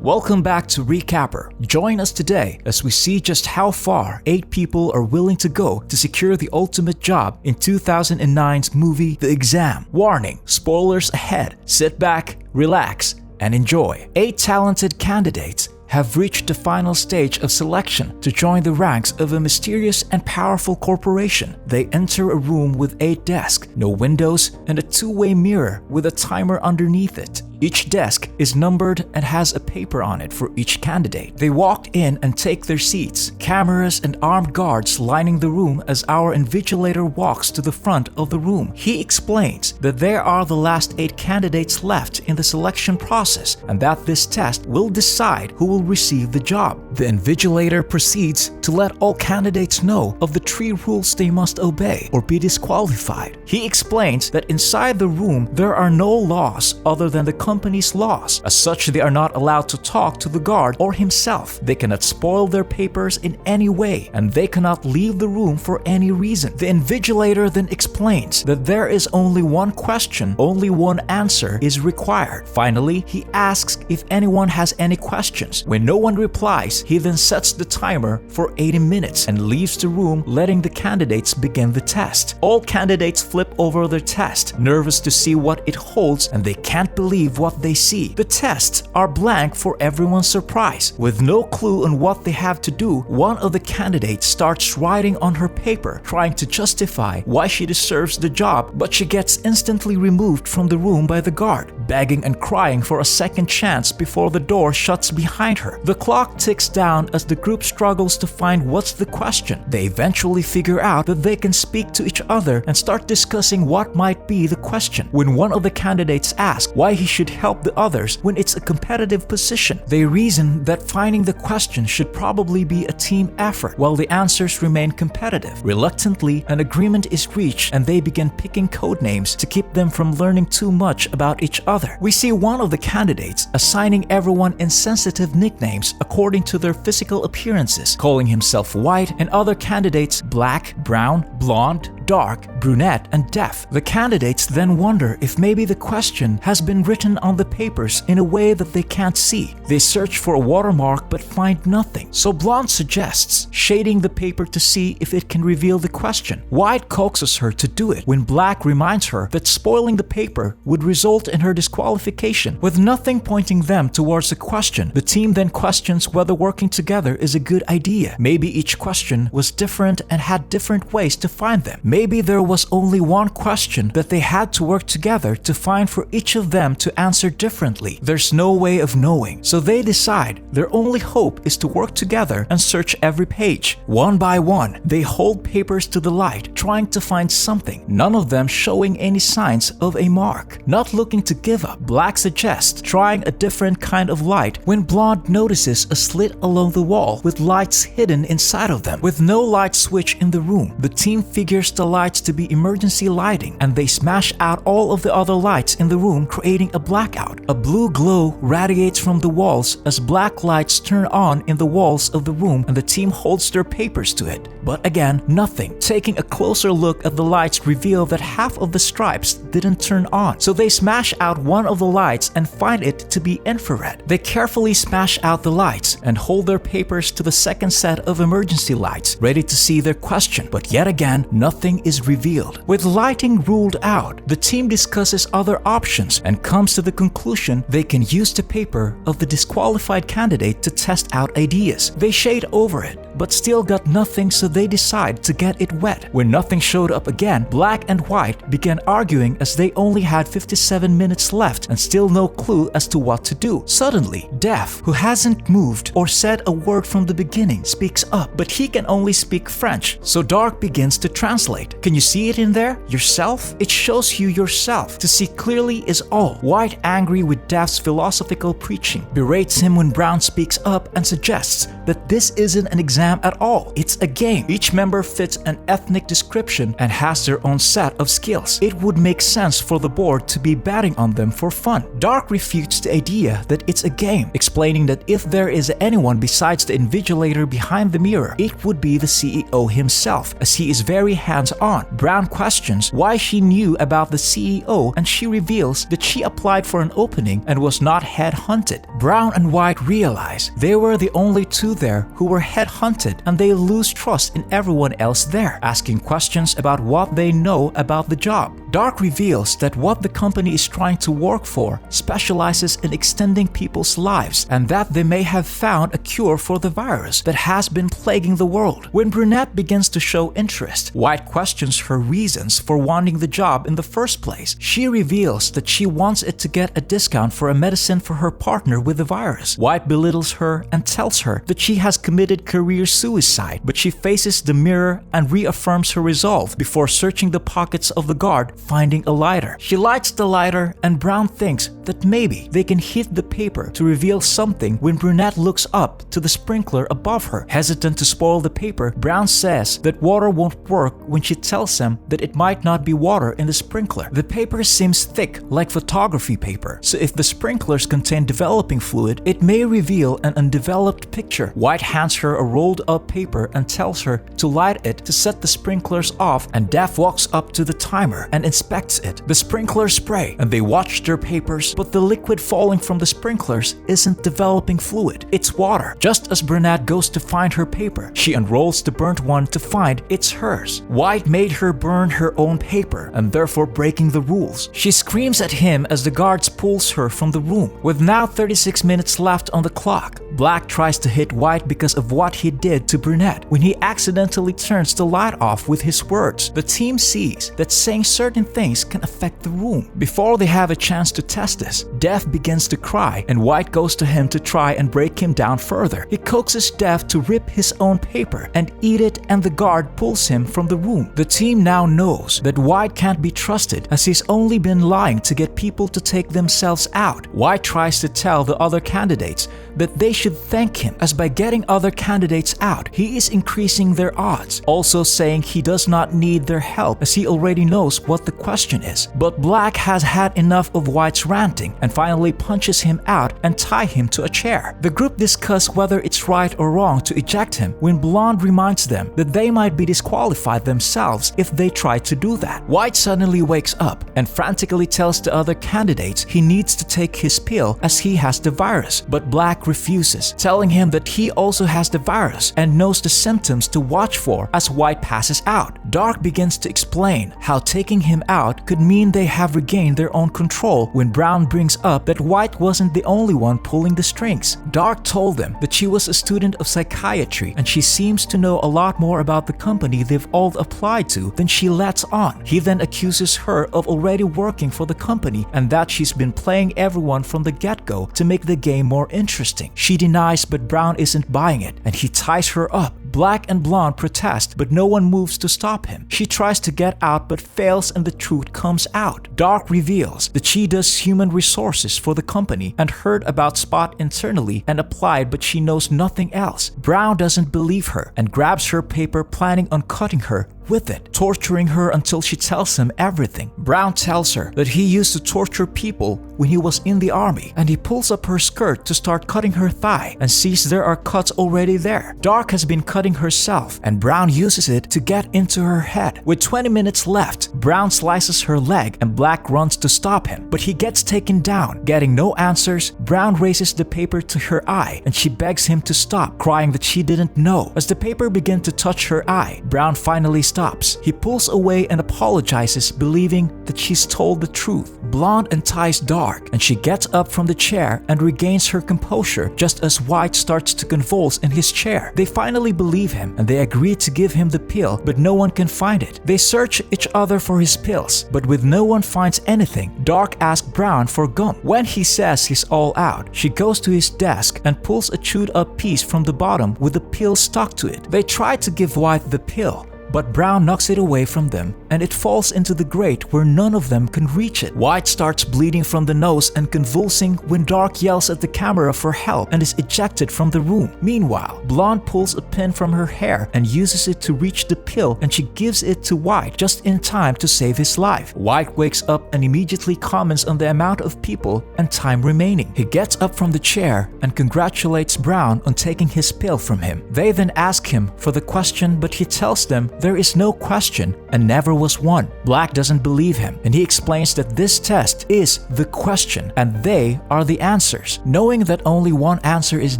Welcome back to Recapper. Join us today as we see just how far 8 people are willing to go to secure the ultimate job in 2009's movie The Exam. Warning, spoilers ahead. Sit back, relax, and enjoy. 8 talented candidates have reached the final stage of selection to join the ranks of a mysterious and powerful corporation. They enter a room with 8 desks, no windows, and a two-way mirror with a timer underneath it. Each desk is numbered and has a paper on it for each candidate. They walk in and take their seats, cameras and armed guards lining the room as our invigilator walks to the front of the room. He explains that there are the last 8 candidates left in the selection process and that this test will decide who will receive the job. The invigilator proceeds to let all candidates know of the 3 rules they must obey or be disqualified. He explains that inside the room there are no laws other than the company's laws. As such, they are not allowed to talk to the guard or himself. They cannot spoil their papers in any way, and they cannot leave the room for any reason. The invigilator then explains that there is only one question, only one answer is required. Finally, he asks if anyone has any questions. When no one replies, he then sets the timer for 80 minutes and leaves the room, letting the candidates begin the test. All candidates flip over their test, nervous to see what it holds, and they can't believe what they see. The tests are blank for everyone's surprise. With no clue on what they have to do, one of the candidates starts writing on her paper, trying to justify why she deserves the job, but she gets instantly removed from the room by the guard, begging and crying for a second chance before the door shuts behind her. The clock ticks down as the group struggles to find what's the question. They eventually figure out that they can speak to each other and start discussing what might be the question. When one of the candidates asks why he should help the others when it's a competitive position, they reason that finding the question should probably be a team effort, while the answers remain competitive. Reluctantly, an agreement is reached and they begin picking code names to keep them from learning too much about each other. We see one of the candidates assigning everyone insensitive nicknames according to their physical appearances, calling himself White and other candidates Black, Brown, Blonde, Dark, Brunette, and Deaf. The candidates then wonder if maybe the question has been written on the papers in a way that they can't see. They search for a watermark but find nothing. So Blonde suggests shading the paper to see if it can reveal the question. White coaxes her to do it when Black reminds her that spoiling the paper would result in her disqualification. With nothing pointing them towards a question, the team then questions whether working together is a good idea. Maybe each question was different and had different ways to find them. Maybe there was only one question that they had to work together to find for each of them to answer differently. There's no way of knowing, so they decide their only hope is to work together and search every page. One by one, they hold papers to the light, trying to find something, none of them showing any signs of a mark. Not looking to give up, Black suggests trying a different kind of light when Blonde notices a slit along the wall with lights hidden inside of them. With no light switch in the room, the team figures the lights to be emergency lighting, and they smash out all of the other lights in the room, creating a blackout. A blue glow radiates from the walls as black lights turn on in the walls of the room, and the team holds their papers to it. But again, nothing. Taking a closer look at the lights reveal that half of the stripes didn't turn on, so they smash out one of the lights and find it to be infrared. They carefully smash out the lights and hold their papers to the second set of emergency lights, ready to see their question, but yet again, nothing is revealed. With lighting ruled out, the team discusses other options and comes to the conclusion they can use the paper of the disqualified candidate to test out ideas. They shade over it, but still got nothing, so they decide to get it wet. When nothing showed up again, Black and White began arguing as they only had 57 minutes left and still no clue as to what to do. Suddenly, Deaf, who hasn't moved or said a word from the beginning, speaks up, but he can only speak French, so Dark begins to translate. Can you see it in there? Yourself? It shows you yourself. To see clearly is all. White, angry with Deaf's philosophical preaching, berates him when Brown speaks up and suggests that this isn't an exam exam at all. It's a game. Each member fits an ethnic description and has their own set of skills. It would make sense for the board to be betting on them for fun. Dark refutes the idea that it's a game, explaining that if there is anyone besides the invigilator behind the mirror, it would be the CEO himself, as he is very hands-on. Brown questions why she knew about the CEO, and she reveals that she applied for an opening and was not headhunted. Brown and White realize they were the only two there who were headhunted, and they lose trust in everyone else there, asking questions about what they know about the job. Dark reveals that what the company is trying to work for specializes in extending people's lives, and that they may have found a cure for the virus that has been plaguing the world. When Brunette begins to show interest, White questions her reasons for wanting the job in the first place. She reveals that she wants it to get a discount for a medicine for her partner with the virus. White belittles her and tells her that she has committed career suicide, but she faces the mirror and reaffirms her resolve before searching the pockets of the guard, finding a lighter. She lights the lighter, and Brown thinks that maybe they can hit the paper to reveal something when Brunette looks up to the sprinkler above her. Hesitant to spoil the paper, Brown says that water won't work when she tells him that it might not be water in the sprinkler. The paper seems thick like photography paper, so if the sprinklers contain developing fluid, it may reveal an undeveloped picture. White hands her a rolled up paper and tells her to light it to set the sprinklers off, and Daff walks up to the timer and inspects it. The sprinklers spray, and they watch their papers, but the liquid falling from the sprinklers isn't developing fluid. It's water. Just as Brunette goes to find her paper, she unrolls the burnt one to find it's hers. White made her burn her own paper, and therefore breaking the rules. She screams at him as the guards pulls her from the room. With now 36 minutes left on the clock, Black tries to hit White because of what he did to Brunette when he accidentally turns the light off with his words. The team sees that saying certain things can affect the room. Before they have a chance to test this, Death begins to cry, and White goes to him to try and break him down further. He coaxes Death to rip his own paper and eat it, and the guard pulls him from the room. The team now knows that White can't be trusted, as he's only been lying to get people to take themselves out. White tries to tell the other candidates that they should thank him, as by getting other candidates out, he is increasing their odds, also saying he does not need their help as he already knows what the question is. But Black has had enough of White's ranting and finally punches him out and tie him to a chair. The group discuss whether it's right or wrong to eject him when Blonde reminds them that they might be disqualified themselves if they try to do that. White suddenly wakes up and frantically tells the other candidates he needs to take his pill as he has the virus, but Black refuses, telling him that he also has the virus and knows the symptoms to watch for as White passes out. Dark begins to explain how taking him out could mean they have regained their own control when Brown brings up that White wasn't the only one pulling the strings. Dark told them that she was a student of psychiatry and she seems to know a lot more about the company they've all applied to than she lets on. He then accuses her of already working for the company and that she's been playing everyone from the get-go to make the game more interesting. She denies, but Brown isn't buying it, and he ties her up. Black and Blonde protest, but no one moves to stop him. She tries to get out but fails, and the truth comes out. Dark reveals that she does human resources for the company and heard about Spot internally and applied, but she knows nothing else. Brown doesn't believe her and grabs her paper, planning on cutting her with it, torturing her until she tells him everything. Brown tells her that he used to torture people when he was in the army, and he pulls up her skirt to start cutting her thigh and sees there are cuts already there. Dark has been cutting herself, and Brown uses it to get into her head. With 20 minutes left, Brown slices her leg and Black runs to stop him, but he gets taken down. Getting no answers, Brown raises the paper to her eye and she begs him to stop, crying that she didn't know. As the paper begins to touch her eye, Brown finally stops. He pulls away and apologizes, believing that she's told the truth. Blonde unties Dark, and she gets up from the chair and regains her composure just as White starts to convulse in his chair. They finally believe him, and they agree to give him the pill, but no one can find it. They search each other for his pills, but with no one finds anything, Dark asks Brown for gum. When he says he's all out, she goes to his desk and pulls a chewed up piece from the bottom with the pill stuck to it. They try to give White the pill, but Brown knocks it away from them and it falls into the grate where none of them can reach it. White starts bleeding from the nose and convulsing when Dark yells at the camera for help and is ejected from the room. Meanwhile, Blonde pulls a pin from her hair and uses it to reach the pill, and she gives it to White just in time to save his life. White wakes up and immediately comments on the amount of people and time remaining. He gets up from the chair and congratulates Brown on taking his pill from him. They then ask him for the question, but he tells them there is no question and never was one. Black doesn't believe him, and he explains that this test is the question and they are the answers. Knowing that only one answer is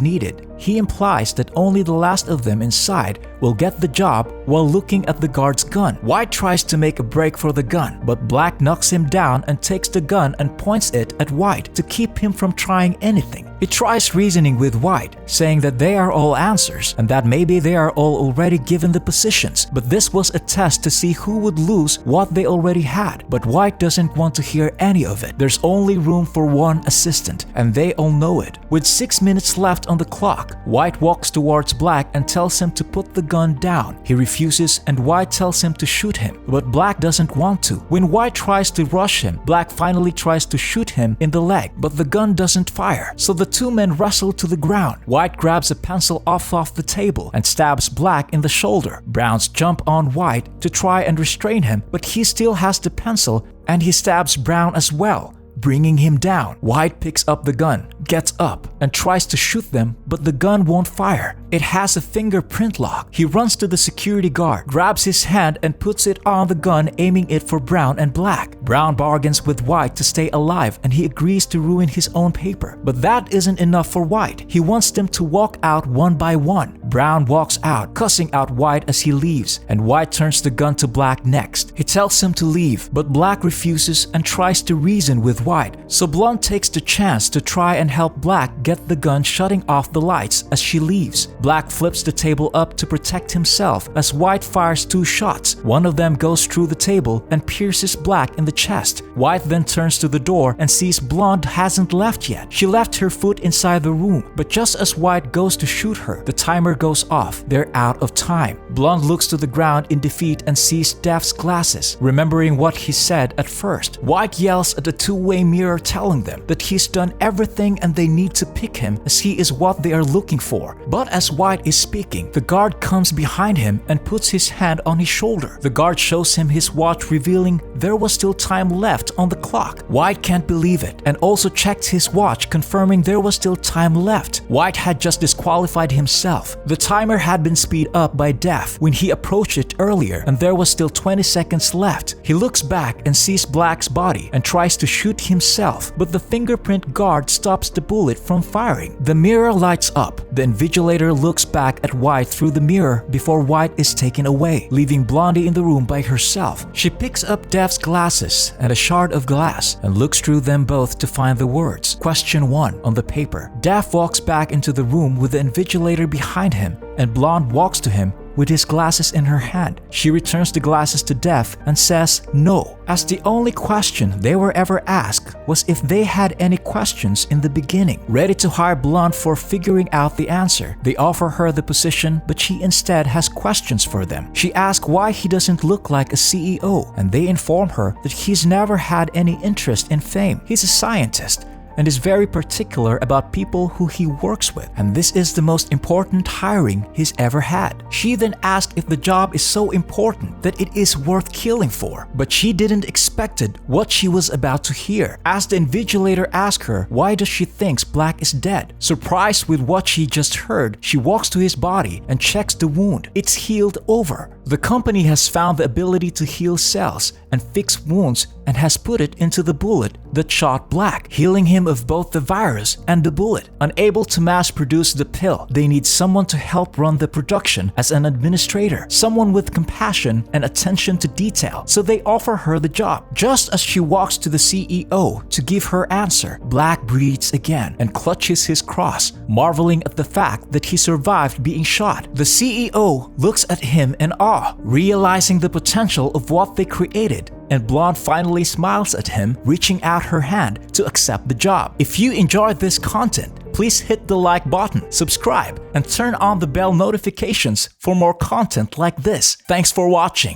needed, he implies that only the last of them inside will get the job while looking at the guard's gun. White tries to make a break for the gun, but Black knocks him down and takes the gun and points it at White to keep him from trying anything. He tries reasoning with White, saying that they are all answers and that maybe they are all already given the positions, but this was a test to see who would lose what they already had. But White doesn't want to hear any of it. There's only room for one assistant, and they all know it. With 6 minutes left on the clock, White walks towards Black and tells him to put the gun down. He refuses and White tells him to shoot him, but Black doesn't want to. When White tries to rush him, Black finally tries to shoot him in the leg, but the gun doesn't fire, so the two men wrestle to the ground. White grabs a pencil off the table and stabs Black in the shoulder. Browns jump on White to try and restrain him, but he still has the pencil and he stabs Brown as well, bringing him down. White picks up the gun, gets up, and tries to shoot them, but the gun won't fire. It has a fingerprint lock. He runs to the security guard, grabs his hand and puts it on the gun, aiming it for Brown and Black. Brown bargains with White to stay alive and he agrees to ruin his own paper. But that isn't enough for White. He wants them to walk out one by one. Brown walks out, cussing out White as he leaves, and White turns the gun to Black next. He tells him to leave, but Black refuses and tries to reason with White, so Blonde takes the chance to try and help Black get the gun, shutting off the lights as she leaves. Black flips the table up to protect himself as White fires 2 shots. One of them goes through the table and pierces Black in the chest. White then turns to the door and sees Blonde hasn't left yet. She left her foot inside the room, but just as White goes to shoot her, the timer goes off. They're out of time. Blonde looks to the ground in defeat and sees Death's glasses, remembering what he said at first. White yells at the two-way mirror, telling them that he's done everything and they need to pick him as he is what they are looking for. But as White is speaking, the guard comes behind him and puts his hand on his shoulder. The guard shows him his watch, revealing there was still time left on the clock. White can't believe it and also checks his watch, confirming there was still time left. White had just disqualified himself. The timer had been speed up by Death when he approached it earlier, and there was still 20 seconds left. He looks back and sees Black's body and tries to shoot himself, but the fingerprint guard stops the bullet from firing. The mirror lights up. The invigilator looks back at White through the mirror before White is taken away, leaving Blondie in the room by herself. She picks up Death's glasses and a shard of glass and looks through them both to find the words "Question 1" on the paper. Death walks back into the room with the invigilator behind him, and Blonde walks to him with his glasses in her hand. She returns the glasses to Death and says no, as the only question they were ever asked was if they had any questions in the beginning. Ready to hire Blonde for figuring out the answer, they offer her the position, but she instead has questions for them. She asks why he doesn't look like a CEO, and they inform her that he's never had any interest in fame. He's a scientist and is very particular about people who he works with, and this is the most important hiring he's ever had. She then asks if the job is so important that it is worth killing for, but she didn't expect what she was about to hear, as the invigilator asks her why does she thinks Black is dead. Surprised with what she just heard, she walks to his body and checks the wound. It's healed over. The company has found the ability to heal cells and fix wounds and has put it into the bullet that shot Black, healing him of both the virus and the bullet. Unable to mass produce the pill, they need someone to help run the production as an administrator, someone with compassion and attention to detail, so they offer her the job. Just as she walks to the CEO to give her answer, Black breathes again and clutches his cross, marveling at the fact that he survived being shot. The CEO looks at him in awe, realizing the potential of what they created. and Blonde finally smiles at him, reaching out her hand to accept the job. If you enjoyed this content, please hit the like button, subscribe, and turn on the bell notifications for more content like this. Thanks for watching.